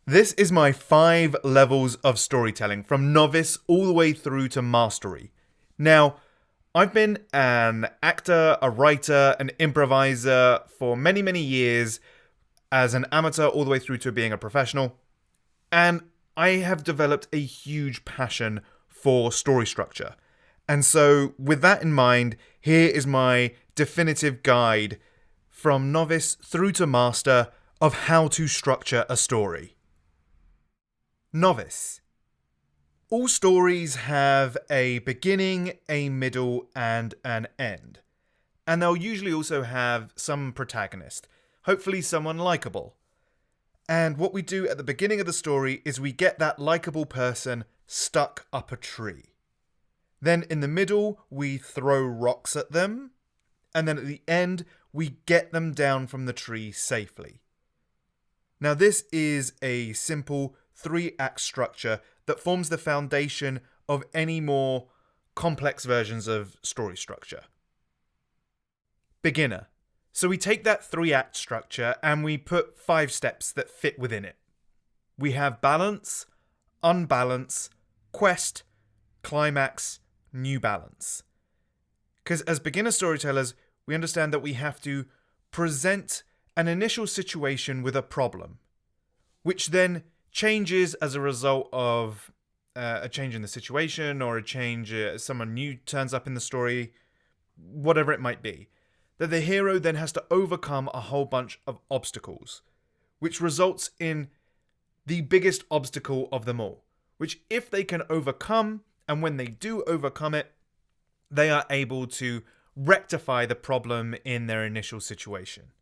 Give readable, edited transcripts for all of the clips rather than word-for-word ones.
This is my 5 levels of storytelling, from novice all the way through to mastery. Now, I've been an actor, a writer, an improviser for many, many years, as an amateur all the way through to being a professional, and I have developed a huge passion for story structure. And so, with that in mind, here is my definitive guide from novice through to master of how to structure a story. Novice. All stories have a beginning, a middle, and an end. And they'll usually also have some protagonist, hopefully someone likable. And what we do at the beginning of the story is we get that likable person stuck up a tree. Then in the middle, we throw rocks at them. And then at the end, we get them down from the tree safely. Now this is a simple 3-act structure that forms the foundation of any more complex versions of story structure. Beginner. So we take that 3-act structure and we put 5 steps that fit within it. We have balance, unbalance, quest, climax, new balance. Because as beginner storytellers, we understand that we have to present an initial situation with a problem, which then changes as a result of a change in the situation or a change, someone new turns up in the story, whatever it might be. That the hero then has to overcome a whole bunch of obstacles, which results in the biggest obstacle of them all, which if they can overcome, and when they do overcome it, they are able to rectify the problem in their initial situation.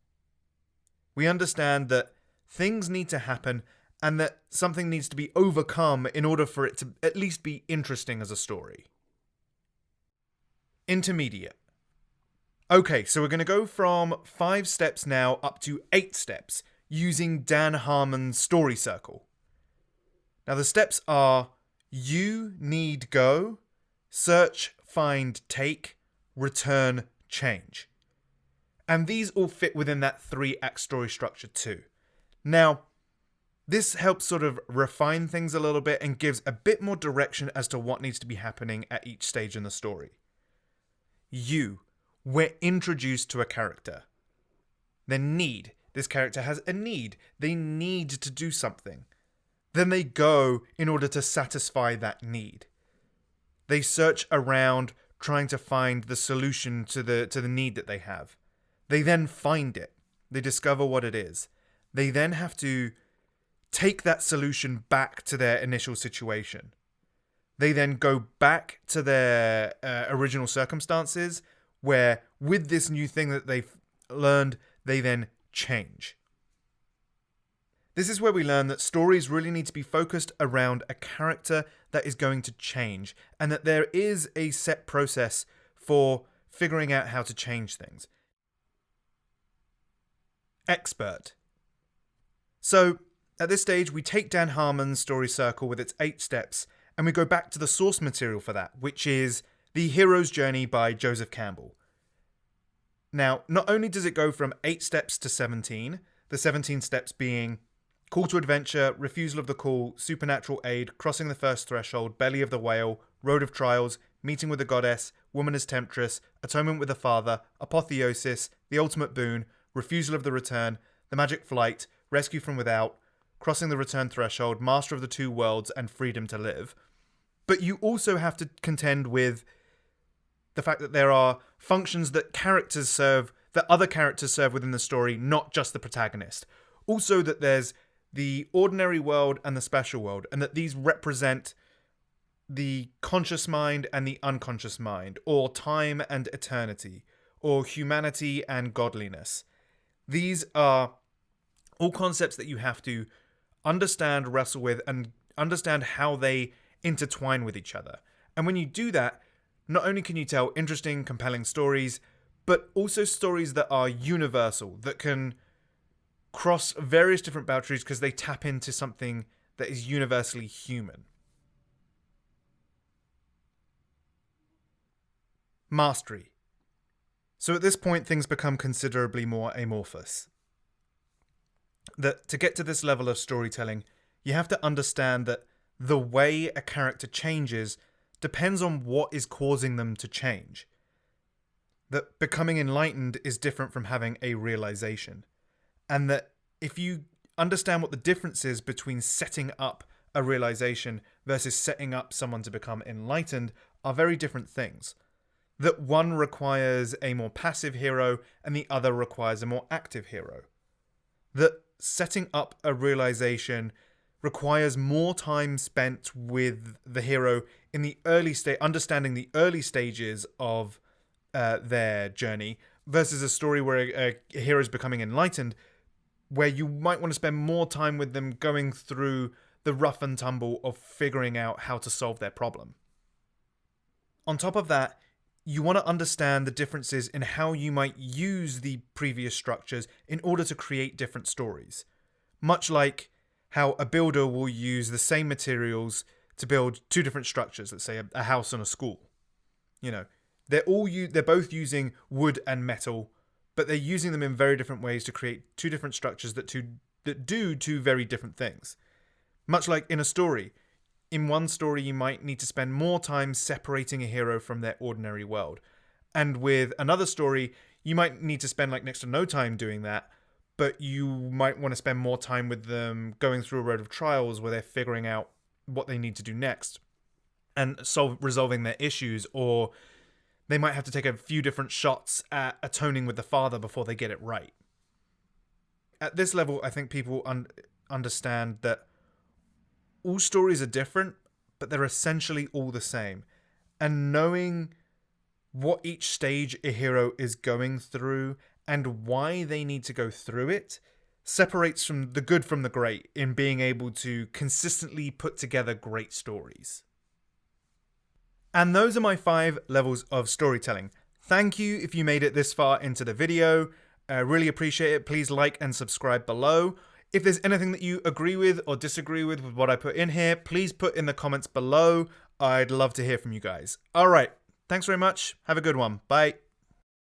We understand that things need to happen and that something needs to be overcome in order for it to at least be interesting as a story. Intermediate. Okay, so we're going to go from 5 steps now up to 8 steps using Dan Harmon's story circle. Now the steps are you, need, go, search, find, take, return, change. And these all fit within that 3-act story structure too. Now, this helps sort of refine things a little bit and gives a bit more direction as to what needs to be happening at each stage in the story. You. We're introduced to a character. Then need. This character has a need. They need to do something. Then they go in order to satisfy that need. They search around trying to find the solution to the need that they have. They then find it. They discover what it is. They then have to take that solution back to their initial situation. They then go back to their original circumstances, where with this new thing that they've learned, they then change. This is where we learn that stories really need to be focused around a character that is going to change, and that there is a set process for figuring out how to change things. Expert. So, at this stage, we take Dan Harmon's story circle with its 8 steps, and we go back to the source material for that, which is The Hero's Journey by Joseph Campbell. Now, not only does it go from 8 steps to 17, the 17 steps being call to adventure, refusal of the call, supernatural aid, crossing the first threshold, belly of the whale, road of trials, meeting with the goddess, woman as temptress, atonement with the father, apotheosis, the ultimate boon, refusal of the return, the magic flight, rescue from without, crossing the return threshold, master of the 2 worlds, and freedom to live. But you also have to contend with the fact that there are functions that characters serve, that other characters serve within the story, not just the protagonist. Also that there's the ordinary world and the special world, and that these represent the conscious mind and the unconscious mind, or time and eternity, or humanity and godliness. These are all concepts that you have to understand, wrestle with, and understand how they intertwine with each other. And when you do that, not only can you tell interesting, compelling stories, but also stories that are universal, that can cross various different boundaries because they tap into something that is universally human. Mastery. So at this point, things become considerably more amorphous. That to get to this level of storytelling, you have to understand that the way a character changes depends on what is causing them to change. That becoming enlightened is different from having a realization. And that if you understand what the difference is between setting up a realization versus setting up someone to become enlightened are very different things. That one requires a more passive hero and the other requires a more active hero. That setting up a realization requires more time spent with the hero in the early stage, understanding the early stages of their journey, versus a story where a hero is becoming enlightened, where you might want to spend more time with them going through the rough and tumble of figuring out how to solve their problem. On top of that, you want to understand the differences in how you might use the previous structures in order to create different stories. Much like how a builder will use the same materials to build two different structures, let's say a house and a school. You know, they're both using wood and metal, but they're using them in very different ways to create two different structures that do two very different things. Much like in a story. In one story, you might need to spend more time separating a hero from their ordinary world. And with another story, you might need to spend next to no time doing that, but you might want to spend more time with them going through a road of trials where they're figuring out what they need to do next and resolving their issues, or they might have to take a few different shots at atoning with the father before they get it right. At this level, I think people understand that all stories are different, but they're essentially all the same. And knowing what each stage a hero is going through and why they need to go through it separates from the good from the great in being able to consistently put together great stories. And those are my 5 levels of storytelling. Thank you if you made it this far into the video. I really appreciate it. Please like and subscribe below. If there's anything that you agree with or disagree with what I put in here, please put in the comments below. I'd love to hear from you guys. All right. Thanks very much. Have a good one. Bye.